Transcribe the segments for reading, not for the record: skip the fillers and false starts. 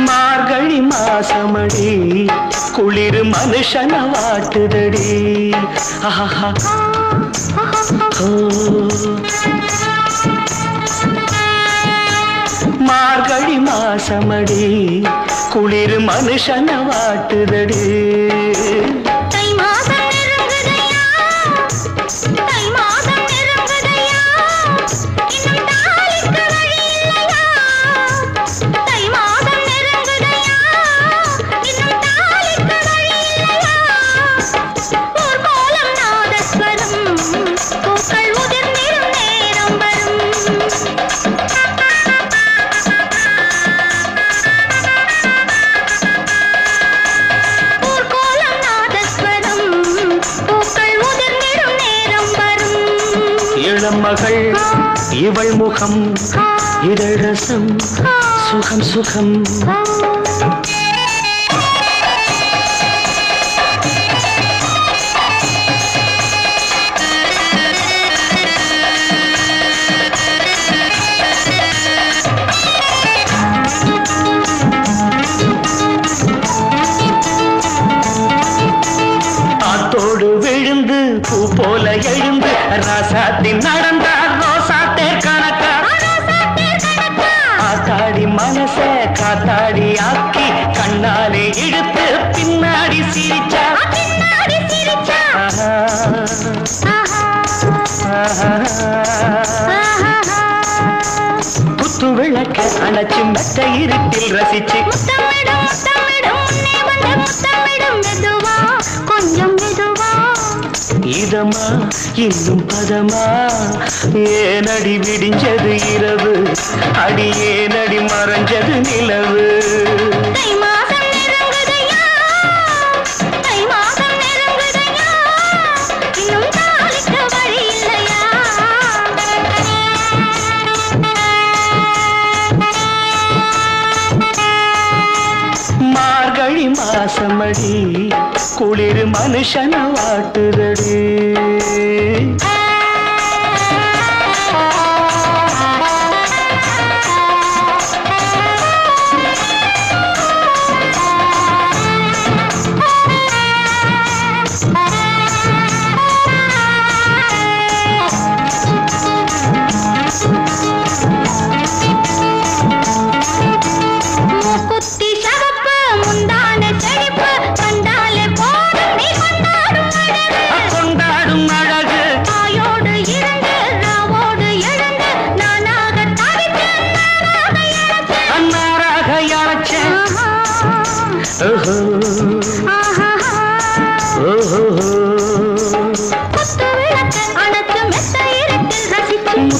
மார்கழி மாசமடி குளிர் மனுஷன வாட்டுதடி. மார்கழி மாசமடி குளிர் மனுஷன வாட்டுதடி. மகள் இவள் முகம் இதழரசம் சுகம் சுகம். ஆத்தோடு விழுந்து பூ போல எழுந்து ராசாத்தின் நடந்தார் ரோசாத்தே கணக்கா. ஆத்தாடி மனச காத்தாடி ஆக்கி கண்ணாலே இழுத்து பின்னாடி சிரிச்சா. குத்து விளக்க அணைச்சு மெத்த இருட்டில் ரசிச்சு கொஞ்சம் இதமா இன்னும் பதமா. ஏனடி விடிஞ்சது இரவு அடி ஏனடி மறைஞ்சது நிலவு. மார்கழி மாசமடி குளிர் மனுஷன வாட்டுதடி.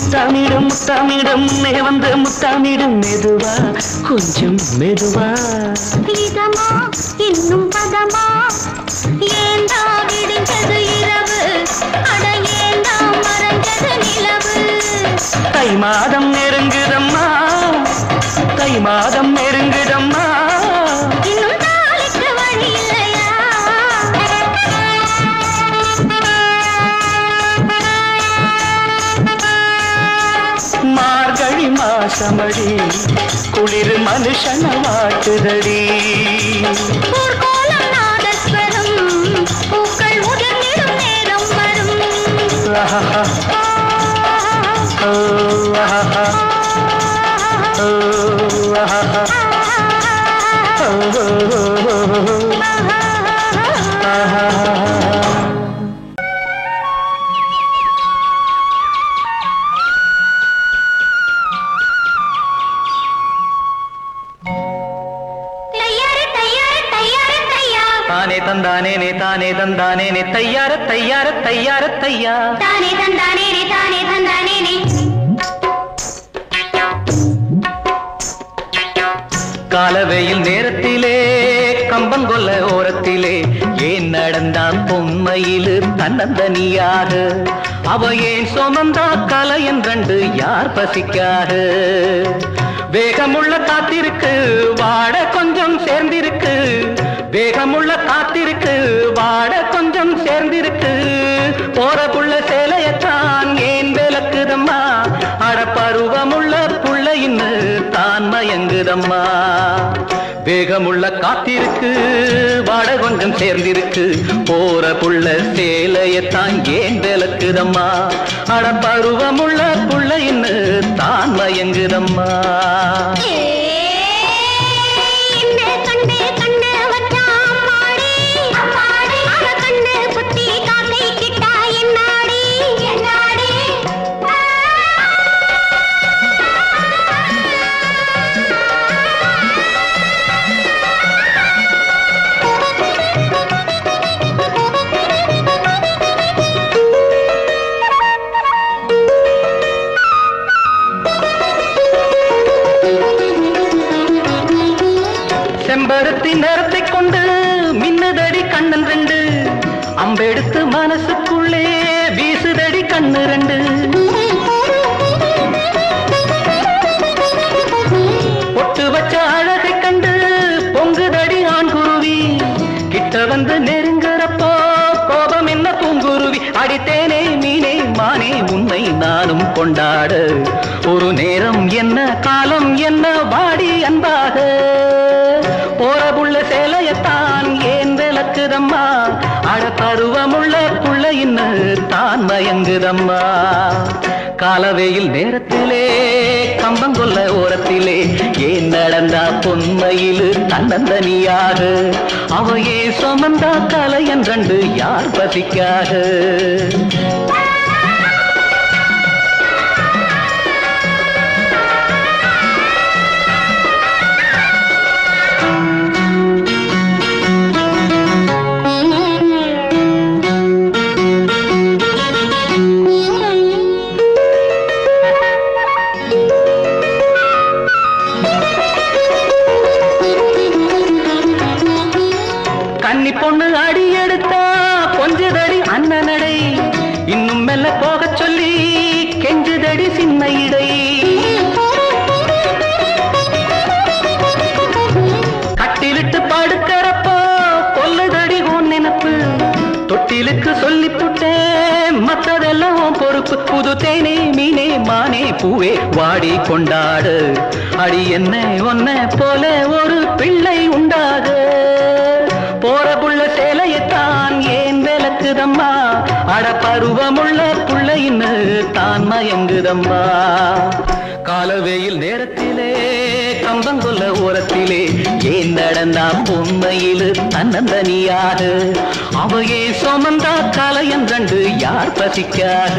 முத்தாமிடும் முத்தாமிடும் வந்து முத்தாமிடும் மெதுவா கொஞ்சம் மெதுவா. இதமா இன்னும் பதமா ஏண்டா விடிஞ்சது இரவு அட ஏண்டா மறைஞ்சது நிலவு. தை மாதம் நெருங்குதம்மா தை மாதம் நெருங்குதம்மா. இன்னும் நாளைக்கு வழி இல்லையா. மார்கழி மாசமடி குளிர் மனுஷன வாட்டுதடி. ஊர்கோலம் நாதஸ்வரம் பூக்கள் உதிர்ந்திடும் நேரம் வரும். தானே தந்தானே நே தானே தந்தானே நே தையார தையார தையார தையா. தானே தந்தானே நே தானே தந்தானே நே. காலவெயில் நேரத்திலே கம்பங்கொல்ல ஓரத்திலே ஏன் நடந்தான் பொம்மையிலு தன்னந்தனியாக. அவ ஏன் சுமந்தா கலையன் ரெண்டு யார் பசிக்காக வேகமுள்ள காத்திருக்கு வாட கொஞ்சம் சேர்ந்திருக்கு வேகமுள்ள காத்திருக்கு வாட கொஞ்சம் சேர்ந்திருக்கு போறக்குள்ள சேலையத்தான் ஏன் விளக்குதம்மா அட பருவமுள்ள புள்ளையின்னு தான் மயங்குதம்மா வேகமுள்ள காத்திருக்கு வாட கொஞ்சம் சேர்ந்திருக்கு போற புள்ள சேலையத்தான் ஏன் விளக்குதம்மா அட பருவமுள்ள புள்ளையின்னு தான் மயங்குதம்மா செம்பருத்தி நிறத்தை கொண்டு மின்னுதடி கண்ணன் ரெண்டு அம்பெடுத்து மனசுக்குள்ளே வீசுதடி கண்ணு ரெண்டு பொட்டு வச்ச அழகை கண்டு பொங்குதடி ஆண்குருவி கிட்ட வந்து நெருங்குறப்போ கோபம் என்ன பூங்குருவி அடித்தேனே மீனே மானே உன்னை நானும் கொண்டாட ஒரு நேரம் என்ன காலம் என்ன வாடி அன்பாக போறபுள்ள சேலையத்தான் ஏன் விளக்குதம்மா அட பருவமுள்ள புள்ளையின்னு தான் மயங்குதம்மா காலவேயில் நேரத்திலே கம்பங்கொல்ல ஓரத்திலே ஏன் நடந்தா பொன்மையிலு தன்னந்தனியாக அவையே சுமந்தா கலையன் ரெண்டு யார் பசிக்காக கன்னி பொண்ணு அடி எடுத்தா கொஞ்சதடி அண்ணனடை இன்னும் மெல்ல போக சொல்லி கெஞ்சுதடி சின்ன இடை கட்டிலிட்டு படுக்கிறப்போ கொல்லுதடி உன் நினப்பு தொட்டிலுக்கு சொல்லி புட்டேன் மத்ததெல்லாம் பொறுப்பு புது தேனே மீனே மானே பூவே வாடி கொண்டாடு அடி என்ன ஒன்ன போல ஒரு பிள்ளை உண்டாக போற புள்ள சேலையத்தான் ஏன் விளக்குதம்மா அட பருவமுள்ள புள்ளையின்னு தான் மயங்குதம்மா காலவேயில் நேரத்திலே கம்பங்கொல்ல ஓரத்திலே ஏன் நடந்தா பொன்மையிலு தன்னந்தனியாக அவையே சுமந்தா கலையன் ரெண்டு யார் பசிக்காக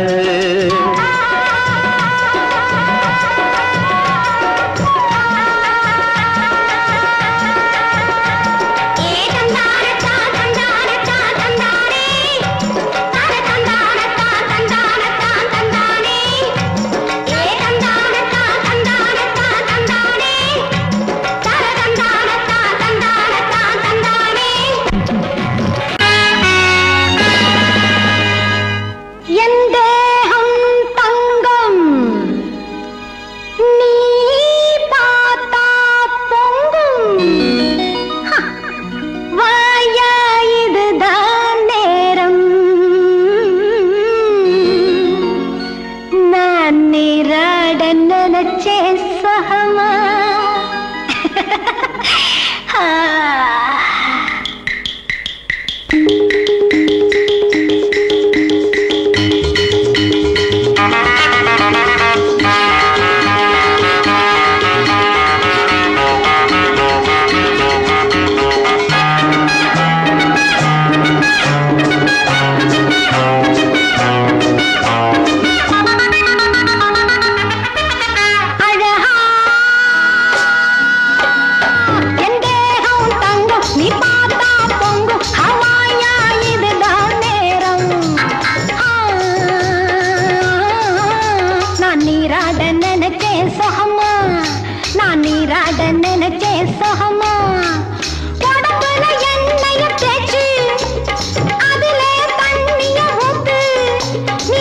நீ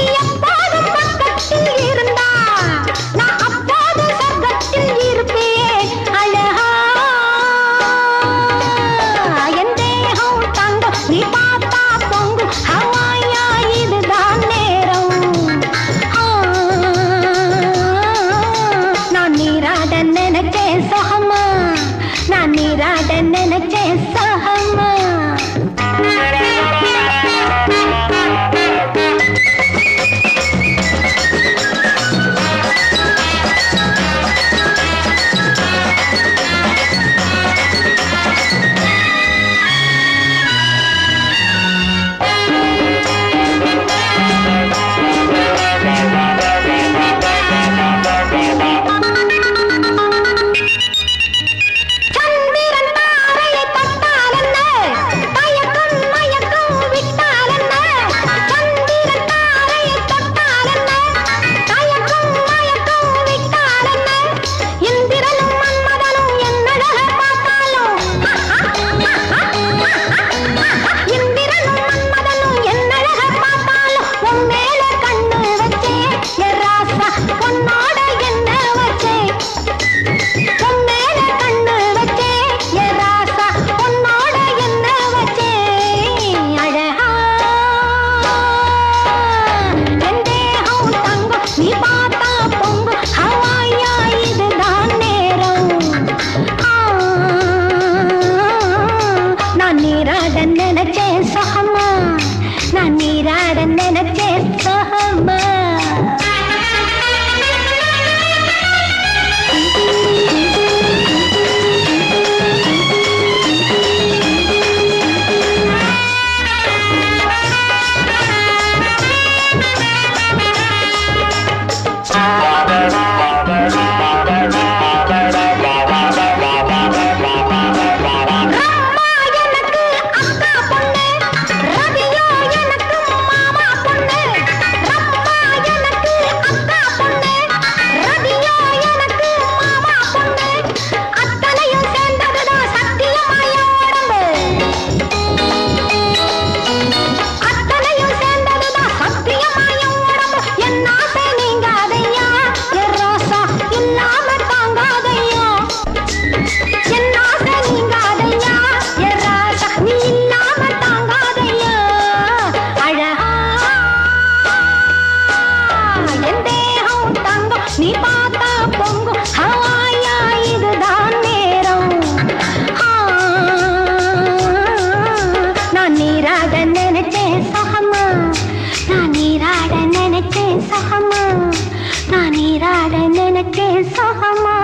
இருக்கேன் சுகமா.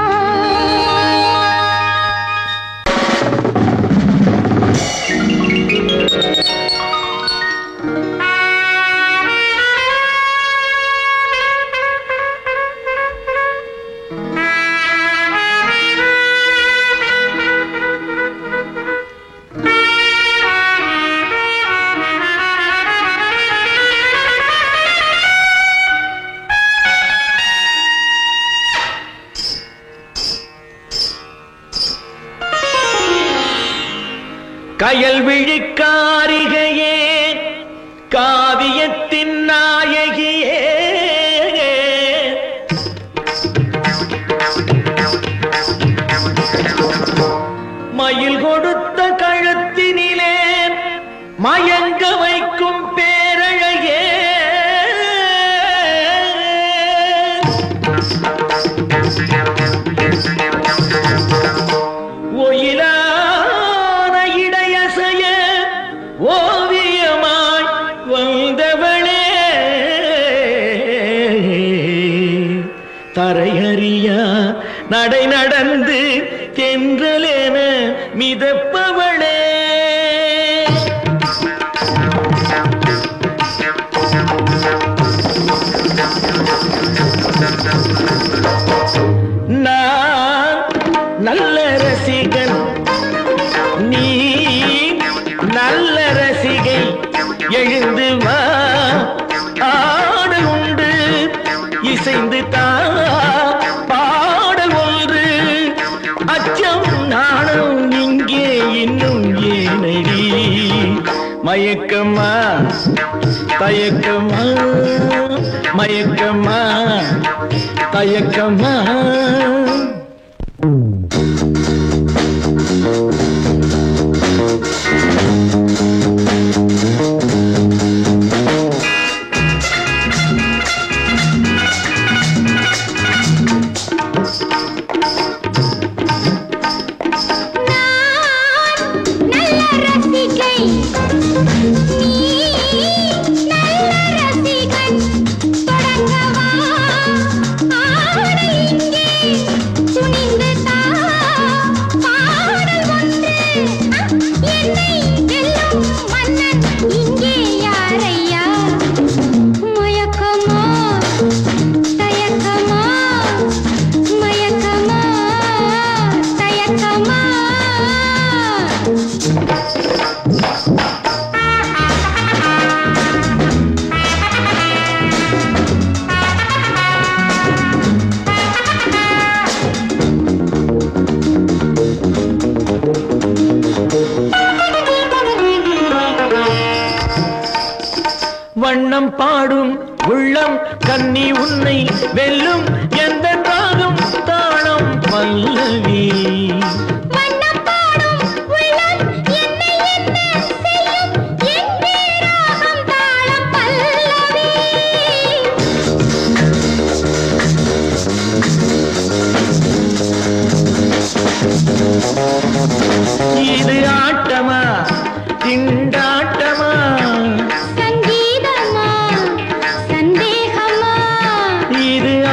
கயல் விழிக்காரிகையே காவியத்தின் நாயகியே மயில் கொடுத்த கழுத்தினிலே மயங்க வைக்கும் பேரழகே ஒயிலா ஓவியமாய் வந்தவளே தரையறியா நடை நடந்து தென்றலேன மிதப்பவளே நான் நல்ல ரசிகன், நீ நல்ல ரசிகை, எழுந்து வா ஆடல் உண்டு, இசைந்து தா பாடல் ஒன்று, அச்சம் நாணம் இங்கே இன்னும் ஏனடி, மயக்கமா தயக்கமா மயக்கமா தயக்கமா. வண்ணம் பாடும் உள்ளம் கன்னி உன்னை வெல்லும் எந்த தாகம் தாளம் பல்லவி. வண்ணம் பாடும் உள்ளம் என்னை என்ன செய்யும் எங்கே ராகம் தாளம் பல்லவி. இது ஆட்டமா திண்டாட்டமா,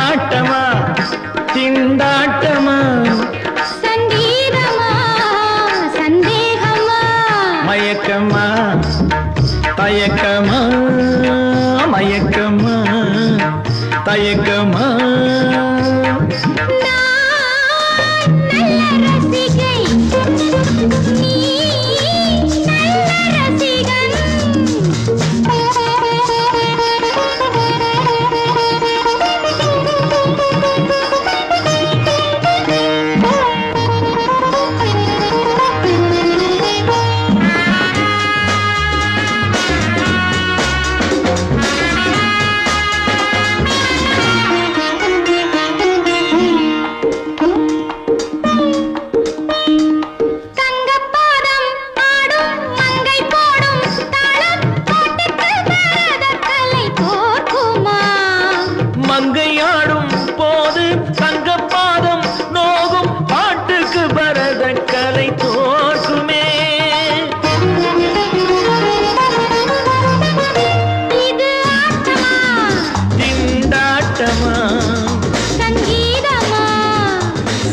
ஆட்டமா திண்டாட்டமா, சங்கீதமா சந்தேகமா, மயக்கமா தயக்கமா மயக்கமா தயக்கமா.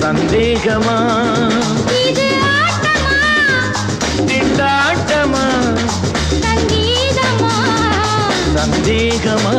சந்தேகமா இது ஆட்டமா திண்டாட்டமா சங்கீதமா சந்தேகமா